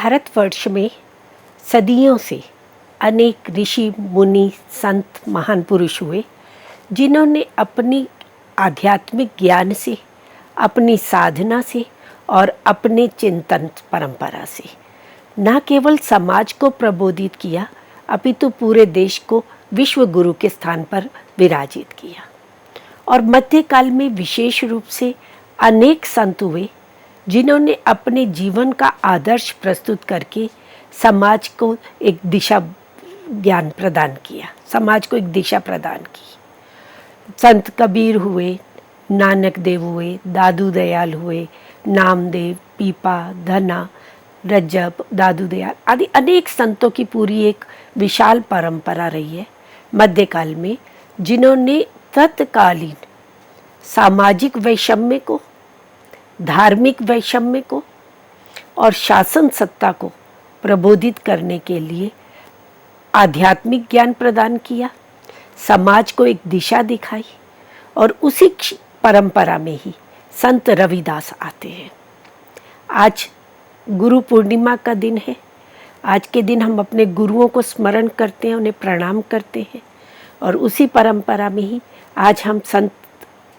भारतवर्ष में सदियों से अनेक ऋषि मुनि संत महान पुरुष हुए जिन्होंने अपनी आध्यात्मिक ज्ञान से, अपनी साधना से और अपने चिंतन परंपरा से न केवल समाज को प्रबोधित किया अपितु पूरे देश को विश्व गुरु के स्थान पर विराजित किया। और मध्यकाल में विशेष रूप से अनेक संत हुए जिन्होंने अपने जीवन का आदर्श प्रस्तुत करके समाज को एक दिशा ज्ञान प्रदान किया, समाज को एक दिशा प्रदान की। संत कबीर हुए, नानक देव हुए, दादू दयाल हुए, नामदेव, पीपा, धना, रज्जब, दादू दयाल आदि अनेक संतों की पूरी एक विशाल परंपरा रही है मध्यकाल में, जिन्होंने तत्कालीन सामाजिक वैषम्य को, धार्मिक वैषम्य को और शासन सत्ता को प्रबोधित करने के लिए आध्यात्मिक ज्ञान प्रदान किया, समाज को एक दिशा दिखाई। और उसी परंपरा में ही संत रविदास आते हैं। आज गुरु पूर्णिमा का दिन है। आज के दिन हम अपने गुरुओं को स्मरण करते हैं, उन्हें प्रणाम करते हैं। और उसी परंपरा में ही आज हम संत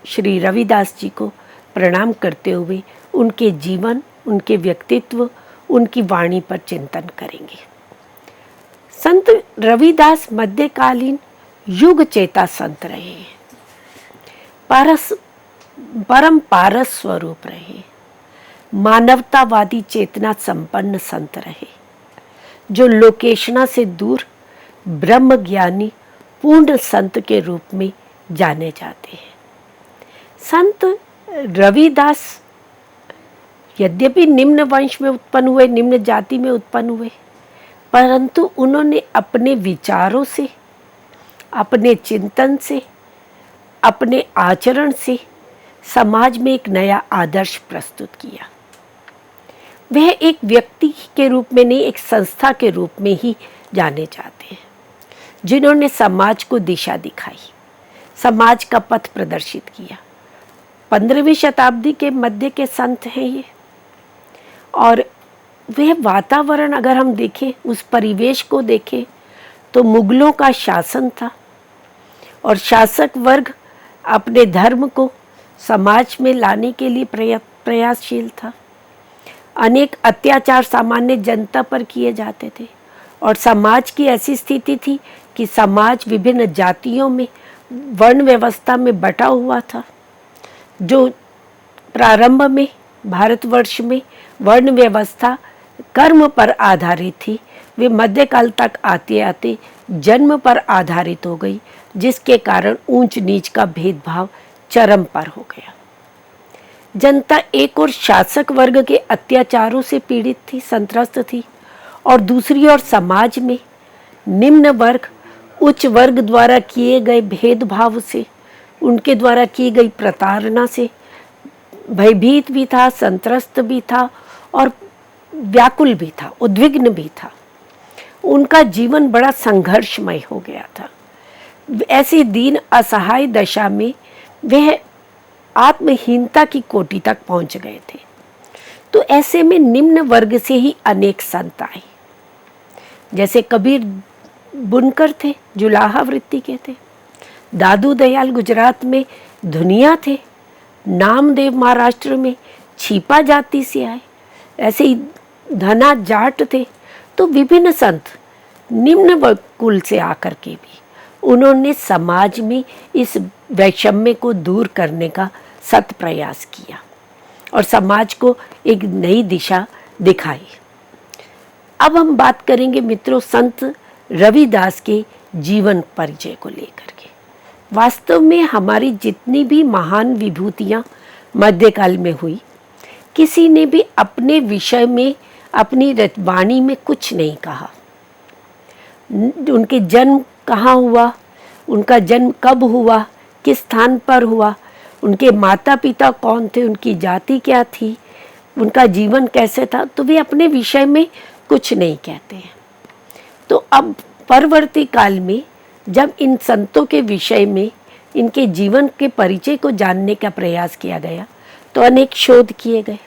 श्री रविदास जी को प्रणाम करते हुए उनके जीवन, उनके व्यक्तित्व, उनकी वाणी पर चिंतन करेंगे। संत रविदास मध्यकालीन युग चेता संत रहे हैं, परम पारस स्वरूप रहे, मानवतावादी चेतना संपन्न संत रहे, जो लोकेशना से दूर ब्रह्म ज्ञानी पूर्ण संत के रूप में जाने जाते हैं। संत रविदास यद्यपि निम्न वंश में उत्पन्न हुए, निम्न जाति में उत्पन्न हुए, परंतु उन्होंने अपने विचारों से, अपने चिंतन से, अपने आचरण से समाज में एक नया आदर्श प्रस्तुत किया। वह एक व्यक्ति के रूप में नहीं, एक संस्था के रूप में ही जाने जाते हैं, जिन्होंने समाज को दिशा दिखाई, समाज का पथ प्रदर्शित किया। 15वीं शताब्दी के मध्य के संत हैं ये। और वह वातावरण अगर हम देखें, उस परिवेश को देखें, तो मुगलों का शासन था और शासक वर्ग अपने धर्म को समाज में लाने के लिए प्रयासशील था। अनेक अत्याचार सामान्य जनता पर किए जाते थे और समाज की ऐसी स्थिति थी कि समाज विभिन्न जातियों में, वर्ण व्यवस्था में बटा हुआ था। जो प्रारंभ में भारतवर्ष में वर्ण व्यवस्था कर्म पर आधारित थी, वे मध्यकाल तक आते आते जन्म पर आधारित हो गई, जिसके कारण ऊंच नीच का भेदभाव चरम पर हो गया। जनता एक ओर शासक वर्ग के अत्याचारों से पीड़ित थी, संत्रस्त थी, और दूसरी ओर समाज में निम्न वर्ग उच्च वर्ग द्वारा किए गए भेदभाव से, उनके द्वारा की गई प्रताड़ना से भयभीत भी था, संत्रस्त भी था और व्याकुल भी था, उद्विग्न भी था। उनका जीवन बड़ा संघर्षमय हो गया था। ऐसी दीन असहाय दशा में वह आत्महीनता की कोटि तक पहुंच गए थे। तो ऐसे में निम्न वर्ग से ही अनेक संत आए। जैसे कबीर बुनकर थे, जुलाहा वृत्ति के थे। दादू दयाल गुजरात में धुनिया थे। नामदेव महाराष्ट्र में छिपा जाति से आए। ऐसे ही धना जाट थे। तो विभिन्न संत निम्न कुल से आकर के भी उन्होंने समाज में इस वैषम्य को दूर करने का सत प्रयास किया और समाज को एक नई दिशा दिखाई। अब हम बात करेंगे मित्रों संत रविदास के जीवन परिचय को लेकर के। वास्तव में हमारी जितनी भी महान विभूतियां मध्यकाल में हुई, किसी ने भी अपने विषय में, अपनी वाणी में कुछ नहीं कहा। उनके जन्म कहाँ हुआ, उनका जन्म कब हुआ, किस स्थान पर हुआ, उनके माता पिता कौन थे, उनकी जाति क्या थी, उनका जीवन कैसे था, तो वे अपने विषय में कुछ नहीं कहते हैं। तो अब परवर्ती काल में जब इन संतों के विषय में, इनके जीवन के परिचय को जानने का प्रयास किया गया, तो अनेक शोध किए गए।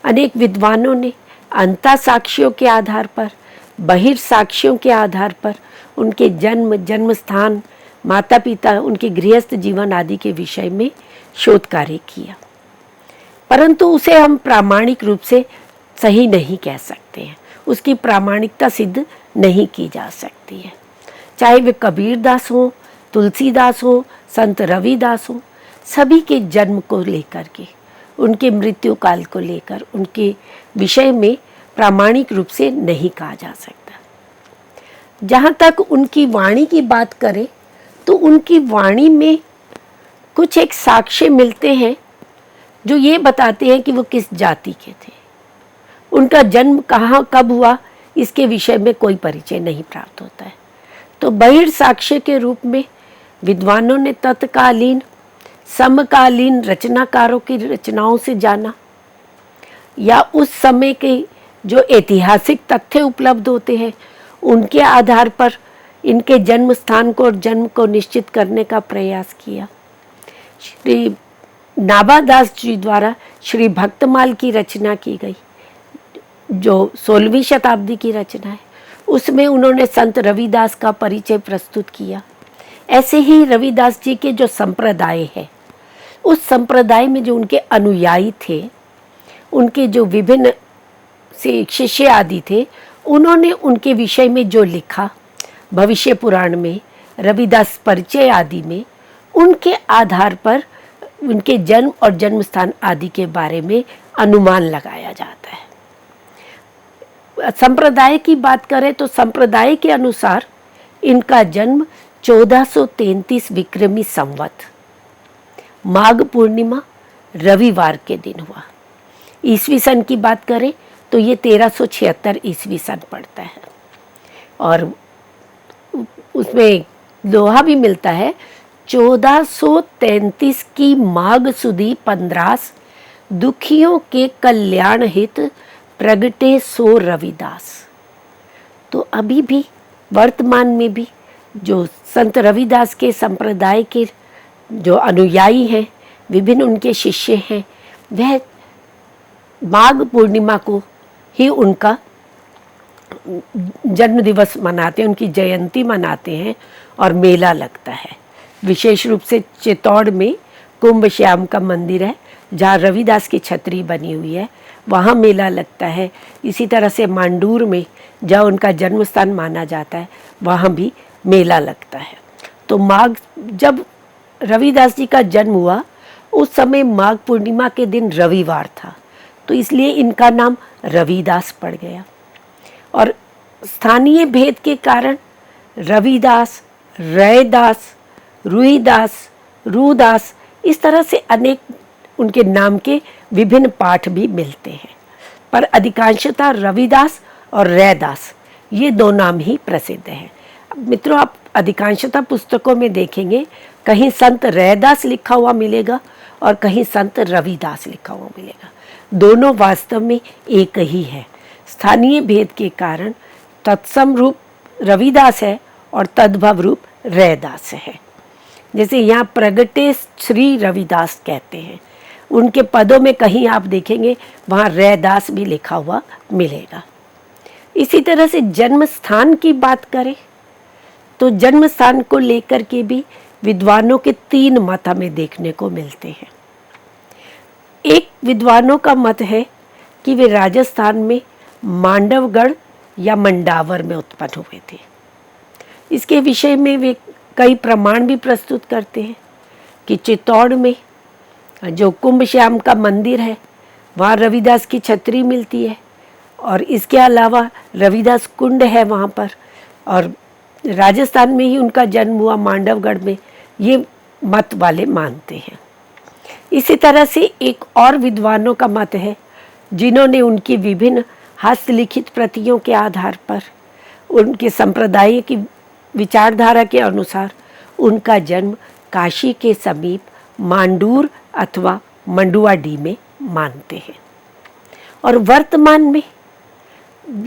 अनेक विद्वानों ने अंतः साक्ष्यों के आधार पर, बहिर्साक्ष्यों के आधार पर उनके जन्म स्थान, माता पिता, उनके गृहस्थ जीवन आदि के विषय में शोध कार्य किया, परंतु उसे हम प्रामाणिक रूप से सही नहीं कह सकते हैं, उसकी प्रामाणिकता सिद्ध नहीं की जा सकती है। चाहे वे कबीरदास हो, तुलसीदास हो, संत रविदास हो, सभी के जन्म को लेकर के, उनके मृत्यु काल को लेकर, उनके विषय में प्रामाणिक रूप से नहीं कहा जा सकता। जहाँ तक उनकी वाणी की बात करें तो उनकी वाणी में कुछ एक साक्ष्य मिलते हैं जो ये बताते हैं कि वो किस जाति के थे। उनका जन्म कहाँ कब हुआ इसके विषय में कोई परिचय नहीं प्राप्त होता है। तो बहिर्साक्ष्य के रूप में विद्वानों ने तत्कालीन समकालीन रचनाकारों की रचनाओं से जाना, या उस समय के जो ऐतिहासिक तथ्य उपलब्ध होते हैं उनके आधार पर इनके जन्म स्थान को और जन्म को निश्चित करने का प्रयास किया। श्री नाभादास जी द्वारा श्री भक्तमाल की रचना की गई, जो 16वीं शताब्दी की रचना है, उसमें उन्होंने संत रविदास का परिचय प्रस्तुत किया। ऐसे ही रविदास जी के जो संप्रदाय है, उस संप्रदाय में जो उनके अनुयायी थे, उनके जो विभिन्न से शिष्य आदि थे, उन्होंने उनके विषय में जो लिखा भविष्य पुराण में, रविदास परिचय आदि में, उनके आधार पर उनके जन्म और जन्म स्थान आदि के बारे में अनुमान लगाया जाता है। संप्रदाय की बात करें तो संप्रदाय के अनुसार इनका जन्म 1433 विक्रमी संवत माघ पूर्णिमा रविवार के दिन हुआ। ईसवी सन की बात करें तो ये 1376 ईसवी सन पड़ता है, और उसमें दोहा भी मिलता है 1433 की माघ सुदी 15 दुखियों के कल्याण हित प्रगटे सो रविदास। तो अभी भी वर्तमान में भी जो संत रविदास के संप्रदाय के जो अनुयायी हैं, विभिन्न उनके शिष्य हैं, वह माघ पूर्णिमा को ही उनका जन्म दिवस मनाते हैं, उनकी जयंती मनाते हैं और मेला लगता है। विशेष रूप से चित्तौड़ में कुंभ श्याम का मंदिर है जहाँ रविदास की छतरी बनी हुई है, वहाँ मेला लगता है। इसी तरह से मांडूर में जहाँ उनका जन्म स्थान माना जाता है, वहाँ भी मेला लगता है। तो माघ, जब रविदास जी का जन्म हुआ उस समय माघ पूर्णिमा के दिन रविवार था, तो इसलिए इनका नाम रविदास पड़ गया। और स्थानीय भेद के कारण रविदास, रैदास, रुईदास, रूदास, इस तरह से अनेक उनके नाम के विभिन्न पाठ भी मिलते हैं, पर अधिकांशतः रविदास और रैदास ये दो नाम ही प्रसिद्ध हैं। मित्रों, आप अधिकांशतः पुस्तकों में देखेंगे कहीं संत रैदास लिखा हुआ मिलेगा और कहीं संत रविदास लिखा हुआ मिलेगा। दोनों वास्तव में एक ही है। स्थानीय भेद के कारण तत्सम रूप रविदास है और तद्भव रूप रैदास है। जैसे यहाँ प्रगटे श्री रविदास कहते हैं, उनके पदों में कहीं आप देखेंगे वहाँ रैदास भी लिखा हुआ मिलेगा। इसी तरह से जन्म स्थान की बात करें तो जन्म स्थान को लेकर के भी विद्वानों के 3 मत हमें देखने को मिलते हैं। एक विद्वानों का मत है कि वे राजस्थान में मांडवगढ़ या मंडावर में उत्पन्न हुए थे। इसके विषय में वे कई प्रमाण भी प्रस्तुत करते हैं कि चित्तौड़ में जो कुंभ श्याम का मंदिर है वहाँ रविदास की छतरी मिलती है, और इसके अलावा रविदास कुंड है वहाँ पर, और राजस्थान में ही उनका जन्म हुआ मांडवगढ़ में, ये मत वाले मानते हैं। इसी तरह से एक और विद्वानों का मत है जिन्होंने उनकी विभिन्न हस्तलिखित प्रतियों के आधार पर उनके संप्रदाय की विचारधारा के अनुसार उनका जन्म काशी के समीप मांडूर अथवा मंडुआडीह में मानते हैं। और वर्तमान में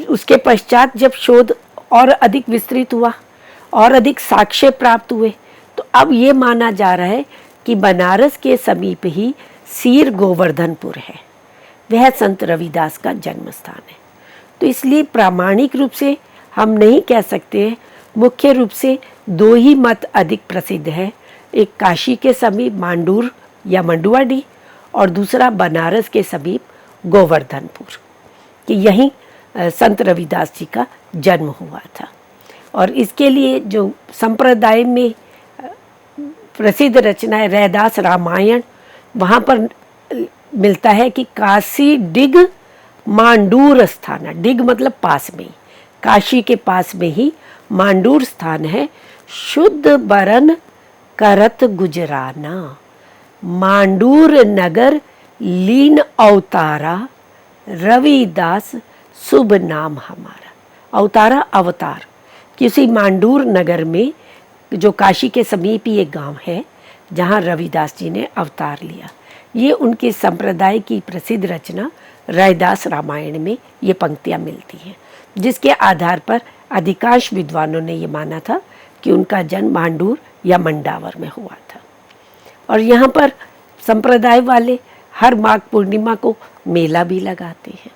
उसके पश्चात जब शोध और अधिक विस्तृत हुआ और अधिक साक्ष्य प्राप्त हुए, तो अब ये माना जा रहा है कि बनारस के समीप ही सीर गोवर्धनपुर है, वह संत रविदास का जन्म स्थान है। तो इसलिए प्रामाणिक रूप से हम नहीं कह सकते हैं। मुख्य रूप से दो ही मत अधिक प्रसिद्ध है, एक काशी के समीप मांडूर या मंडुआडीह और दूसरा बनारस के समीप गोवर्धनपुर, कि यहीं संत रविदास जी का जन्म हुआ था। और इसके लिए जो संप्रदाय में प्रसिद्ध रचना है रैदास रामायण, वहाँ पर मिलता है कि काशी डिग मांडूर स्थान, डिग मतलब पास में ही, काशी के पास में ही मांडूर स्थान है। शुद्ध बरन करत गुजराना, मांडूर नगर लीन अवतारा, रविदास शुभ नाम हमारा। अवतारा अवतार, किसी मांडूर नगर में जो काशी के समीप ही एक गांव है जहां रविदास जी ने अवतार लिया। ये उनके संप्रदाय की प्रसिद्ध रचना रैदास रामायण में ये पंक्तियां मिलती हैं, जिसके आधार पर अधिकांश विद्वानों ने ये माना था कि उनका जन्म मांडूर या मंडावर में हुआ था। और यहाँ पर संप्रदाय वाले हर माघ पूर्णिमा को मेला भी लगाते हैं।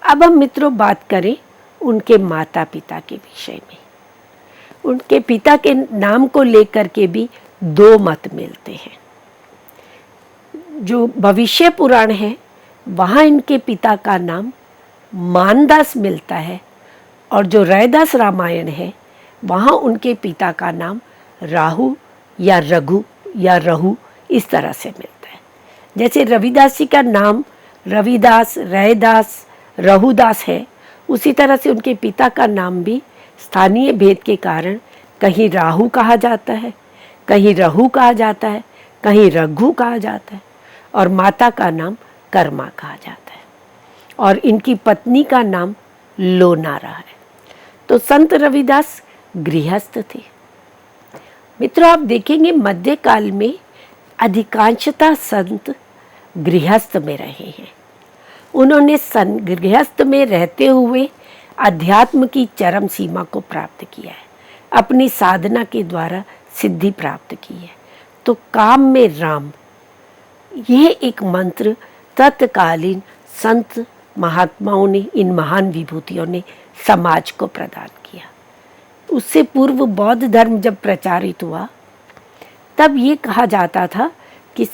अब हम मित्रों बात करें उनके माता पिता के विषय में। उनके पिता के नाम को लेकर के भी दो मत मिलते हैं। जो भविष्य पुराण है वहाँ इनके पिता का नाम मानदास मिलता है, और जो रैदास रामायण है वहाँ उनके पिता का नाम राहु या रघु या रहु इस तरह से मिलता है। जैसे रविदास जी का नाम रविदास, रैदास, रहुदास है, उसी तरह से उनके पिता का नाम भी स्थानीय भेद के कारण कहीं राहु कहा जाता है, कहीं रहु कहा जाता है, कहीं रघु कहा जाता है, और माता का नाम कर्मा कहा जाता है, और इनकी पत्नी का नाम लोनारा है। तो संत रविदास गृहस्थ थे। मित्रों आप देखेंगे मध्यकाल में अधिकांशतः संत गृहस्थ में रहे हैं। उन्होंने गृहस्थ में रहते हुए अध्यात्म की चरम सीमा को प्राप्त किया है, अपनी साधना के द्वारा सिद्धि प्राप्त की है। तो काम में राम, यह एक मंत्र तत्कालीन संत महात्माओं ने, इन महान विभूतियों ने समाज को प्रदान किया। उससे पूर्व बौद्ध धर्म जब प्रचारित हुआ तब ये कहा जाता था कि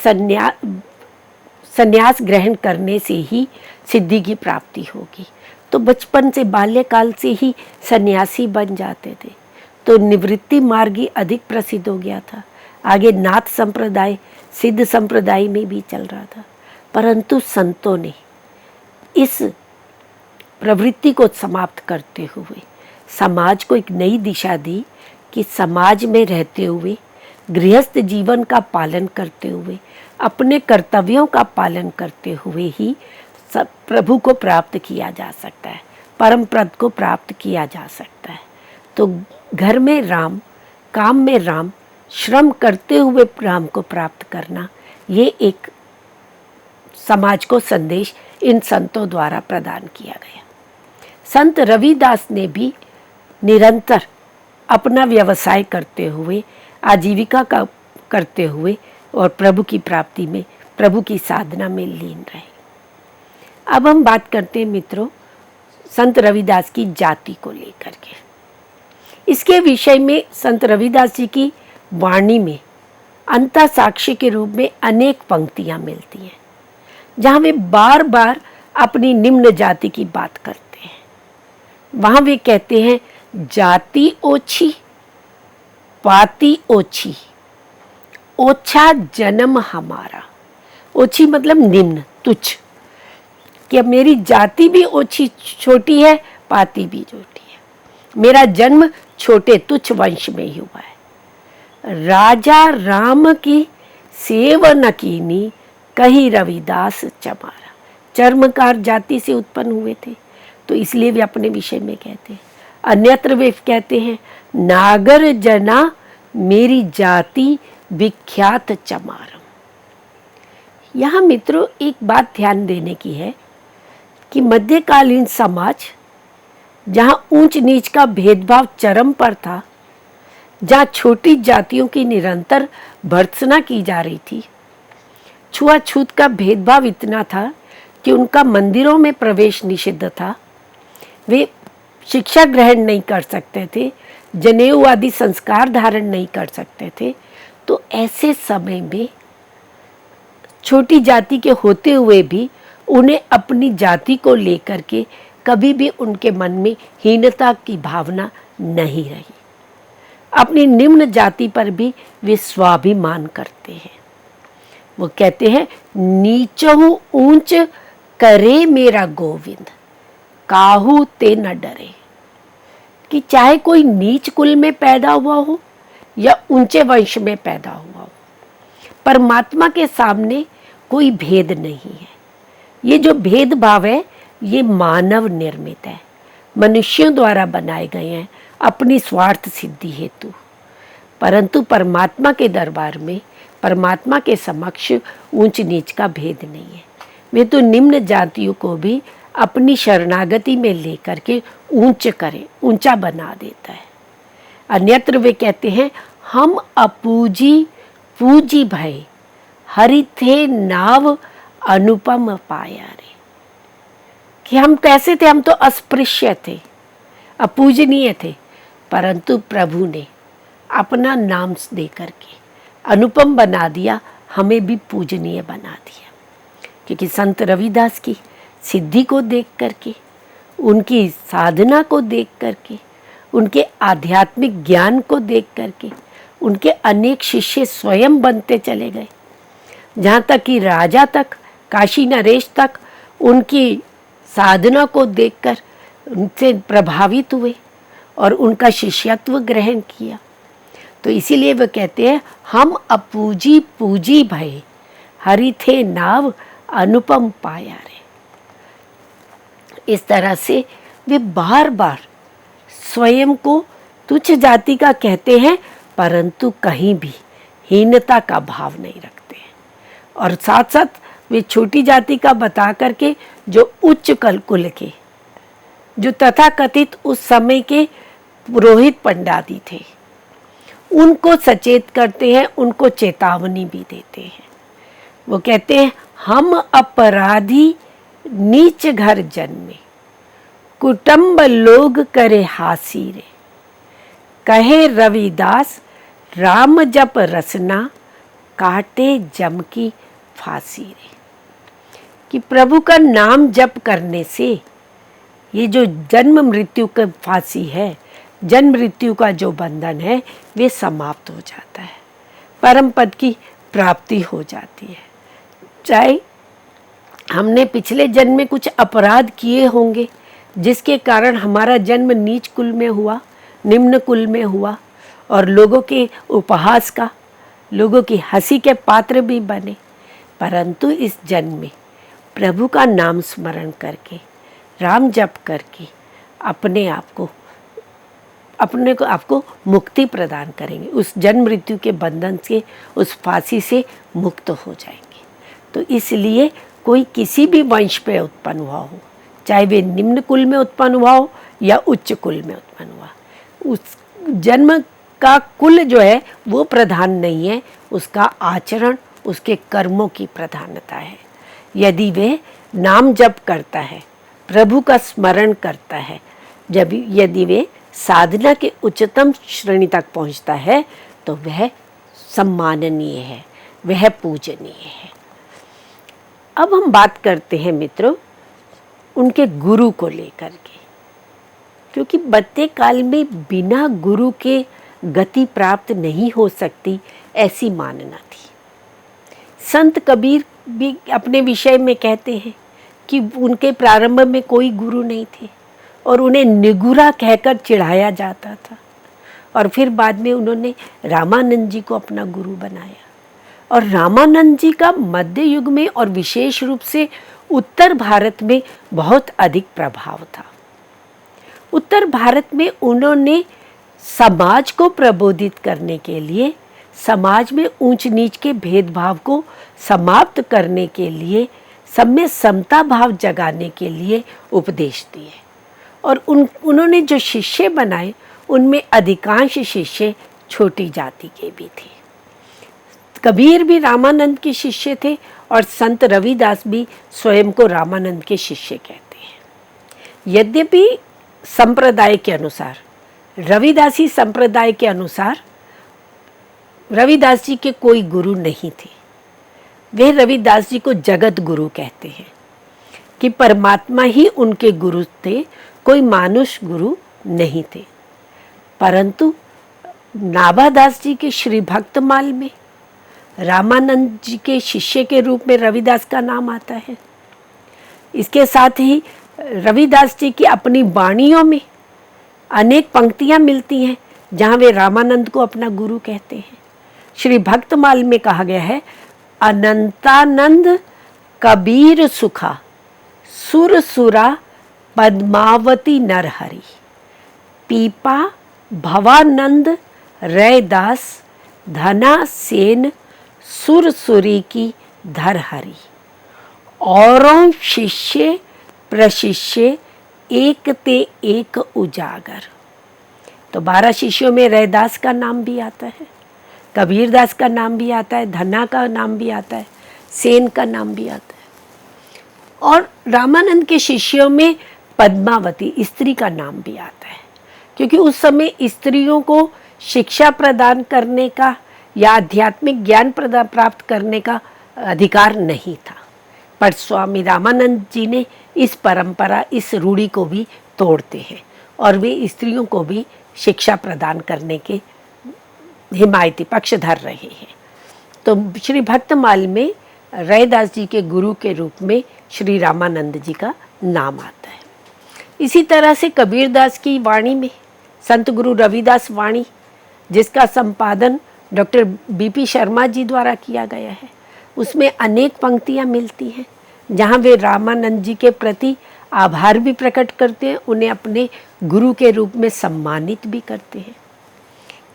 संन्यास ग्रहण करने से ही सिद्धि की प्राप्ति होगी। तो बचपन से, बाल्यकाल से ही सन्यासी बन जाते थे। तो निवृत्ति मार्ग ही अधिक प्रसिद्ध हो गया था। आगे नाथ संप्रदाय, सिद्ध संप्रदाय में भी चल रहा था। परंतु संतों ने इस प्रवृत्ति को समाप्त करते हुए समाज को एक नई दिशा दी कि समाज में रहते हुए, गृहस्थ जीवन का पालन करते हुए, अपने कर्तव्यों का पालन करते हुए ही प्रभु को प्राप्त किया जा सकता है, परम पद को प्राप्त किया जा सकता है। तो घर में राम, काम में राम, श्रम करते हुए राम को प्राप्त करना, ये एक समाज को संदेश इन संतों द्वारा प्रदान किया गया। संत रविदास ने भी निरंतर अपना व्यवसाय करते हुए, आजीविका का करते हुए और प्रभु की प्राप्ति में, प्रभु की साधना में लीन रहे। अब हम बात करते हैं मित्रों संत रविदास की जाति को लेकर के। इसके विषय में संत रविदास जी की वाणी में अंतः साक्ष्य के रूप में अनेक पंक्तियां मिलती हैं, जहाँ वे बार बार अपनी निम्न जाति की बात करते हैं। वहाँ वे कहते हैं जाति ओछी, पाति ओछी, ओछा जन्म हमारा। ओछी मतलब निम्न, तुच्छ, कि अब मेरी जाति भी ओछी, छोटी है, पाति भी छोटी है, मेरा जन्म छोटे तुच्छ वंश में ही हुआ है। राजा राम की सेव न कीनी, कही रविदास चमारा। चर्मकार जाति से उत्पन्न हुए थे, तो इसलिए वे अपने विषय में कहते हैं। अन्यत्र वे कहते हैं नागर जना मेरी जाति विख्यात चमारम। यहाँ मित्रों एक बात ध्यान देने की है कि मध्यकालीन समाज, जहाँ ऊंच नीच का भेदभाव चरम पर था, जहाँ छोटी जातियों की निरंतर भर्त्सना की जा रही थी, छुआछूत का भेदभाव इतना था कि उनका मंदिरों में प्रवेश निषिद्ध था, वे शिक्षा ग्रहण नहीं कर सकते थे, जनेऊ आदि संस्कार धारण नहीं कर सकते थे। तो ऐसे समय में छोटी जाति के होते हुए भी उन्हें अपनी जाति को लेकर के कभी भी उनके मन में हीनता की भावना नहीं रही। अपनी निम्न जाति पर भी वे स्वाभिमान करते हैं। वो कहते हैं, नीचहु ऊंच करे मेरा गोविंद, काहू ते न डरे। कि चाहे कोई नीच कुल में पैदा हुआ हो या ऊंचे वंश में पैदा हुआ हो, परमात्मा के सामने कोई भेद नहीं है। ये जो भेदभाव है ये मानव निर्मित है, मनुष्यों द्वारा बनाए गए हैं अपनी स्वार्थ सिद्धि हेतु। परंतु परमात्मा के दरबार में, परमात्मा के समक्ष ऊंच नीच का भेद नहीं है। वे तो निम्न जातियों को भी अपनी शरणागति में लेकर के ऊंचा बना देता है। अन्यत्र वे कहते हैं, हम अपूजी पूजी भय, हरि थे नाव अनुपम पाया रे। कि हम कैसे थे? हम तो अस्पृश्य थे, अपूजनीय थे, परंतु प्रभु ने अपना नाम दे करके अनुपम बना दिया, हमें भी पूजनीय बना दिया। क्योंकि संत रविदास की सिद्धि को देख करके, उनकी साधना को देख करके, उनके आध्यात्मिक ज्ञान को देख करके उनके अनेक शिष्य स्वयं बनते चले गए। जहाँ तक कि राजा तक, काशी नरेश तक उनकी साधना को देखकर उनसे प्रभावित हुए और उनका शिष्यत्व ग्रहण किया। तो इसीलिए वे कहते हैं, हम अपूजी पूजी भय, हरि थे नाव अनुपम पाया रे। इस तरह से वे बार बार स्वयं को तुच्छ जाति का कहते हैं, परंतु कहीं भी हीनता का भाव नहीं रखते हैं। और साथ साथ वे छोटी जाति का बता करके जो उच्च कुल के, जो तथाकथित उस समय के पुरोहित पंडाती थे, उनको सचेत करते हैं, उनको चेतावनी भी देते हैं। वो कहते हैं, हम अपराधी नीच घर जन्मे, कुटुंब लोग करे हासी रे। कहे रविदास राम जप रसना, काटे जम की फांसी रे। कि प्रभु का नाम जप करने से ये जो जन्म मृत्यु का फांसी है, जन्म मृत्यु का जो बंधन है, वे समाप्त हो जाता है, परम पद की प्राप्ति हो जाती है। चाहे हमने पिछले जन्म में कुछ अपराध किए होंगे जिसके कारण हमारा जन्म नीच कुल में हुआ, निम्न कुल में हुआ और लोगों के उपहास का, लोगों की हंसी के पात्र भी बने, परंतु इस जन्म में प्रभु का नाम स्मरण करके, राम जप करके अपने आपको मुक्ति प्रदान करेंगे। उस जन्म मृत्यु के बंधन से, उस फांसी से मुक्त हो जाएंगे। तो इसलिए कोई किसी भी वंश पे उत्पन्न हुआ हो, चाहे वे निम्न कुल में उत्पन्न हुआ हो या उच्च कुल में उत्पन्न हुआ, उस जन्म का कुल जो है वो प्रधान नहीं है, उसका आचरण, उसके कर्मों की प्रधानता है। यदि वे नाम जप करता है, प्रभु का स्मरण करता है, यदि वे साधना के उच्चतम श्रेणी तक पहुंचता है, तो वह सम्माननीय है, वह पूजनीय है। अब हम बात करते हैं मित्रों उनके गुरु को लेकर के, क्योंकि बद्ते काल में बिना गुरु के गति प्राप्त नहीं हो सकती, ऐसी मानना थी। संत कबीर भी अपने विषय में कहते हैं कि उनके प्रारंभ में कोई गुरु नहीं थे और उन्हें निगुरा कहकर चिढ़ाया जाता था, और फिर बाद में उन्होंने रामानंद जी को अपना गुरु बनाया। और रामानंद जी का मध्य युग में और विशेष रूप से उत्तर भारत में बहुत अधिक प्रभाव था। उत्तर भारत में उन्होंने समाज को प्रबोधित करने के लिए, समाज में ऊंच नीच के भेदभाव को समाप्त करने के लिए, सब में समता भाव जगाने के लिए उपदेश दिए। और उन्होंने जो शिष्य बनाए उनमें अधिकांश शिष्य छोटी जाति के भी थे। कबीर भी रामानंद के शिष्य थे और संत रविदास भी स्वयं को रामानंद के शिष्य कहते हैं। यद्यपि संप्रदाय के अनुसार, रविदासी संप्रदाय के अनुसार रविदास जी के कोई गुरु नहीं थे। वे रविदास जी को जगत गुरु कहते हैं कि परमात्मा ही उनके गुरु थे, कोई मानुष गुरु नहीं थे। परंतु नाभादास जी के श्री भक्तमाल में रामानंद जी के शिष्य के रूप में रविदास का नाम आता है। इसके साथ ही रविदास जी की अपनी वाणियों में अनेक पंक्तियां मिलती हैं जहां वे रामानंद को अपना गुरु कहते हैं। श्री भक्तमाल में कहा गया है, अनंतानंद कबीर सुखा सुर सुरा पद्मावती नरहरि, पीपा भवानंद रैदास धना सेन सुरसुरी की धरहरी, औरों शिष्य प्रशिष्य एक ते एक उजागर। तो 12 शिष्यों में रैदास का नाम भी आता है, कबीरदास का नाम भी आता है, धना का नाम भी आता है, सेन का नाम भी आता है। और रामानंद के शिष्यों में पद्मावती स्त्री का नाम भी आता है, क्योंकि उस समय स्त्रियों को शिक्षा प्रदान करने का या आध्यात्मिक ज्ञान प्राप्त करने का अधिकार नहीं था। पर स्वामी रामानंद जी ने इस परंपरा, इस रूढ़ी को भी तोड़ते हैं और वे स्त्रियों को भी शिक्षा प्रदान करने के हिमायती पक्षधर रहे हैं। तो श्री भक्तमाल में रैदास जी के गुरु के रूप में श्री रामानंद जी का नाम आता है। इसी तरह से कबीरदास की वाणी में संत गुरु रविदास वाणी, जिसका संपादन डॉक्टर बीपी शर्मा जी द्वारा किया गया है, उसमें अनेक पंक्तियां मिलती हैं जहां वे रामानंद जी के प्रति आभार भी प्रकट करते हैं, उन्हें अपने गुरु के रूप में सम्मानित भी करते हैं।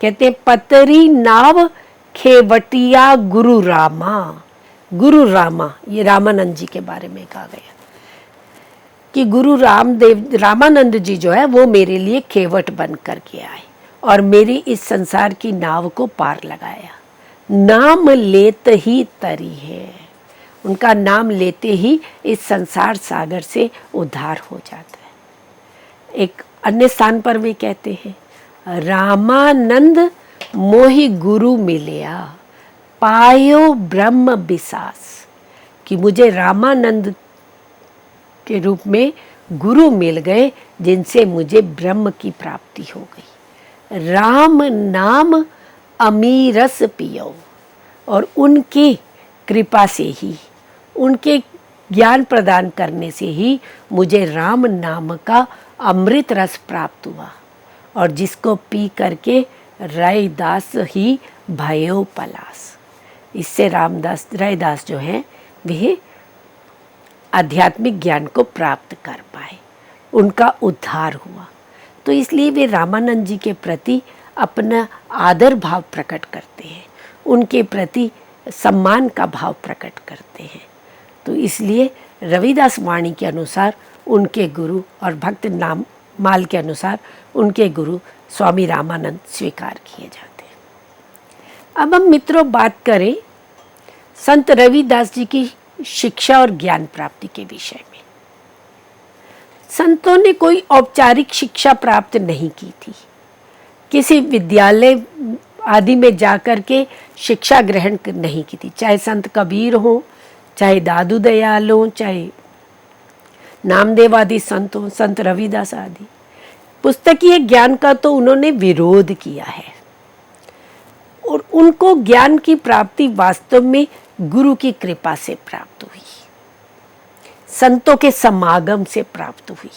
कहते हैं, पतरी नाव खेवटिया गुरु रामा। गुरु रामा, ये रामानंद जी के बारे में कहा गया कि गुरु रामानंद जी जो है वो मेरे लिए खेवट बन कर के आए और मेरी इस संसार की नाव को पार लगाया। नाम लेत ही तरी है, उनका नाम लेते ही इस संसार सागर से उद्धार हो जाता है। एक अन्य स्थान पर वे कहते हैं, रामानंद मोहि गुरु मिलिया पायो ब्रह्म बिसास, कि मुझे रामानंद के रूप में गुरु मिल गए जिनसे मुझे ब्रह्म की प्राप्ति हो गई। राम नाम अमीरस पियो, और उनकी कृपा से ही, उनके ज्ञान प्रदान करने से ही मुझे राम नाम का अमृत रस प्राप्त हुआ, और जिसको पी करके रैदास ही भयो पलास। इससे रैदास जो हैं वे आध्यात्मिक ज्ञान को प्राप्त कर पाए, उनका उद्धार हुआ। तो इसलिए वे रामानंद जी के प्रति अपना आदर भाव प्रकट करते हैं, उनके प्रति सम्मान का भाव प्रकट करते हैं। तो इसलिए रविदास वाणी के अनुसार उनके गुरु और भक्त नाम माल के अनुसार उनके गुरु स्वामी रामानंद स्वीकार किए जाते हैं। अब हम मित्रों बात करें संत रविदास जी की शिक्षा और ज्ञान प्राप्ति के विषय में। संतों ने कोई औपचारिक शिक्षा प्राप्त नहीं की थी, किसी विद्यालय आदि में जाकर के शिक्षा ग्रहण नहीं की थी। चाहे संत कबीर हो, चाहे दादू दयाल हो, चाहे नामदेव आदि संत हो, संत रविदास आदि, पुस्तकीय ज्ञान का तो उन्होंने विरोध किया है और उनको ज्ञान की प्राप्ति वास्तव में गुरु की कृपा से प्राप्त हुई, संतों के समागम से प्राप्त हुई।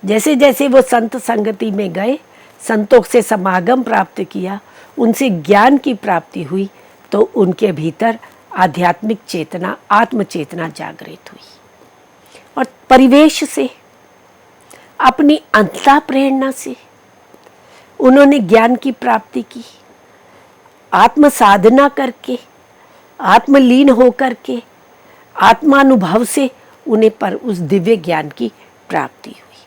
जैसे जैसे वो संत संगति में गए, संतों से समागम प्राप्त किया, उनसे ज्ञान की प्राप्ति हुई, तो उनके भीतर आध्यात्मिक चेतना, आत्म चेतना जागृत हुई। और परिवेश से, अपनी अंतः प्रेरणा से उन्होंने ज्ञान की प्राप्ति की। आत्म साधना करके, आत्मलीन होकर के, आत्मानुभव से उन्हें पर उस दिव्य ज्ञान की प्राप्ति हुई।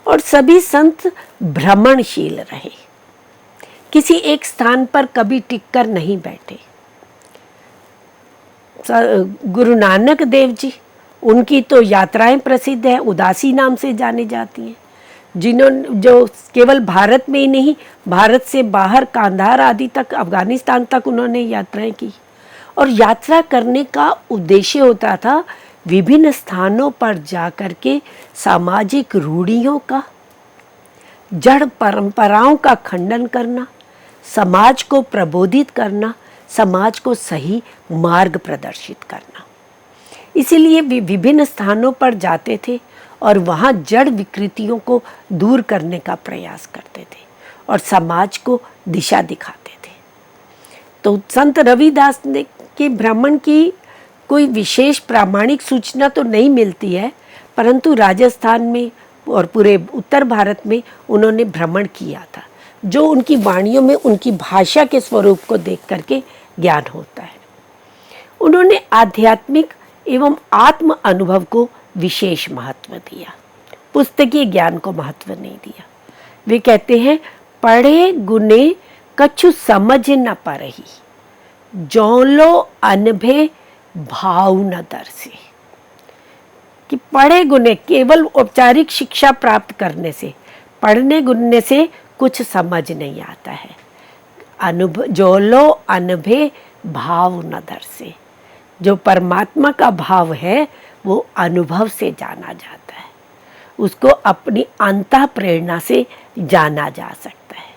और सभी संत भ्रमणशील रहे, किसी एक स्थान पर कभी टिककर नहीं बैठे। गुरु नानक देव जी, उनकी तो यात्राएं प्रसिद्ध है, उदासी नाम से जानी जाती हैं। जिन्होंने जो केवल भारत में ही नहीं, भारत से बाहर कांधार आदि तक, अफगानिस्तान तक उन्होंने यात्राएं की। और यात्रा करने का उद्देश्य होता था विभिन्न स्थानों पर जाकर के सामाजिक रूढ़ियों का, जड़ परंपराओं का खंडन करना, समाज को प्रबोधित करना, समाज को सही मार्ग प्रदर्शित करना। इसीलिए वे विभिन्न स्थानों पर जाते थे और वहाँ जड़ विकृतियों को दूर करने का प्रयास करते थे और समाज को दिशा दिखाते थे। तो संत रविदास ने के भ्रमण की कोई विशेष प्रामाणिक सूचना तो नहीं मिलती है, परंतु राजस्थान में और पूरे उत्तर भारत में उन्होंने भ्रमण किया था, जो उनकी वाणियों में उनकी भाषा के स्वरूप को देख करके ज्ञान होता है। उन्होंने आध्यात्मिक एवं आत्म अनुभव को विशेष महत्व दिया, पुस्तकीय ज्ञान को महत्व नहीं दिया। वे कहते हैं, पढ़े गुने कछु समझ न परही, जौलो अनभे भाव न दर्शे। कि पढ़े गुने, केवल औपचारिक शिक्षा प्राप्त करने से, पढ़ने गुनने से कुछ समझ नहीं आता है। अनुभव, जौलो अनभे भाव न दर्शे, जो परमात्मा का भाव है वो अनुभव से जाना जाता है, उसको अपनी अंतः प्रेरणा से जाना जा सकता है।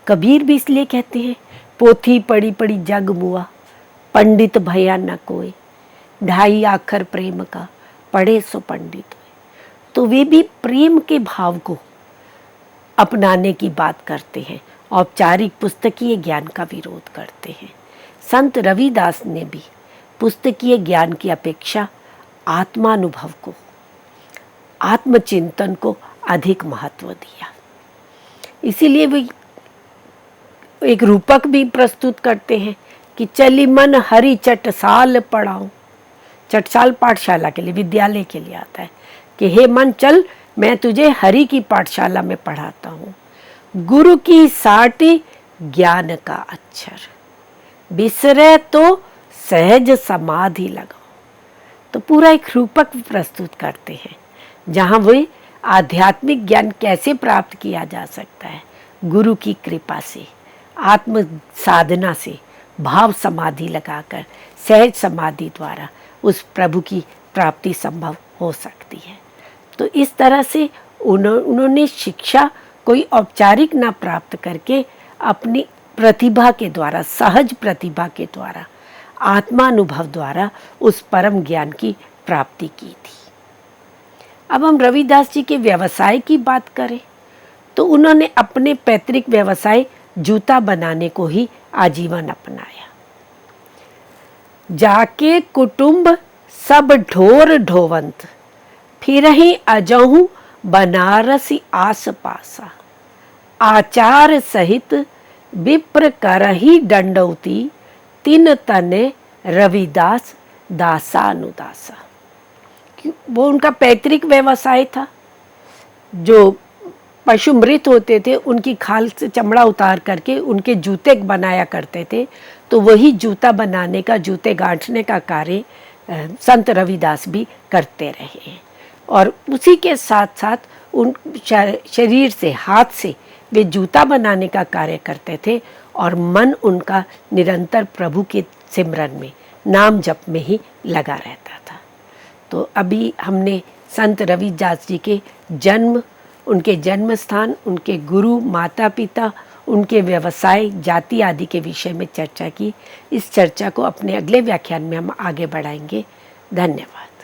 कबीर भी इसलिए कहते हैं, पोथी पढ़ी पढ़ी जग मुआ, पंडित भया न कोई, ढाई आखर प्रेम का, पढ़े सो पंडित हुए। तो वे भी प्रेम के भाव को अपनाने की बात करते हैं, औपचारिक पुस्तकीय ज्ञान का विरोध करते हैं। संत रविदास ने भी पुस्तकीय ज्ञान की अपेक्षा आत्मानुभव को, आत्मचिंतन को अधिक महत्व दिया। इसीलिए वे एक रूपक भी प्रस्तुत करते हैं कि चली मन हरि चटसाल पढ़ाऊं। चटसाल पाठशाला के लिए, विद्यालय के लिए आता है कि हे मन चल, मैं तुझे हरि की पाठशाला में पढ़ाता हूँ। गुरु की साटी ज्ञान का अक्षर, बिसरे तो सहज समाधि लगाओ। तो पूरा एक रूपक प्रस्तुत करते हैं जहाँ वे आध्यात्मिक ज्ञान कैसे प्राप्त किया जा सकता है, गुरु की कृपा से, आत्म साधना से, भाव समाधि लगाकर, सहज समाधि द्वारा उस प्रभु की प्राप्ति संभव हो सकती है। तो इस तरह से उन्होंने शिक्षा कोई औपचारिक ना प्राप्त करके अपनी प्रतिभा के द्वारा, सहज प्रतिभा के द्वारा, आत्मानुभव द्वारा उस परम ज्ञान की प्राप्ति की थी। अब हम रविदास जी के व्यवसाय की बात करें तो उन्होंने अपने पैतृक व्यवसाय जूता बनाने को ही आजीवन अपनाया। जाके कुटुंब सब ढोर ढोवंत, फिर ही अजहूं बनारसी आस पासा, आचार सहित विप्र करही दंडौती, तिन तने रविदास दासानुदासा। वो उनका पैतृक व्यवसाय था। जो पशु मृत होते थे उनकी खाल से चमड़ा उतार करके उनके जूते बनाया करते थे। तो वही जूता बनाने का, जूते गांठने का कार्य संत रविदास भी करते रहे हैं। और उसी के साथ साथ उन शरीर से, हाथ से वे जूता बनाने का कार्य करते थे और मन उनका निरंतर प्रभु के सिमरन में, नाम जप में ही लगा रहता था। तो अभी हमने संत रविदास जी के जन्म, उनके जन्म स्थान, उनके गुरु, माता पिता, उनके व्यवसाय, जाति आदि के विषय में चर्चा की। इस चर्चा को अपने अगले व्याख्यान में हम आगे बढ़ाएंगे। धन्यवाद।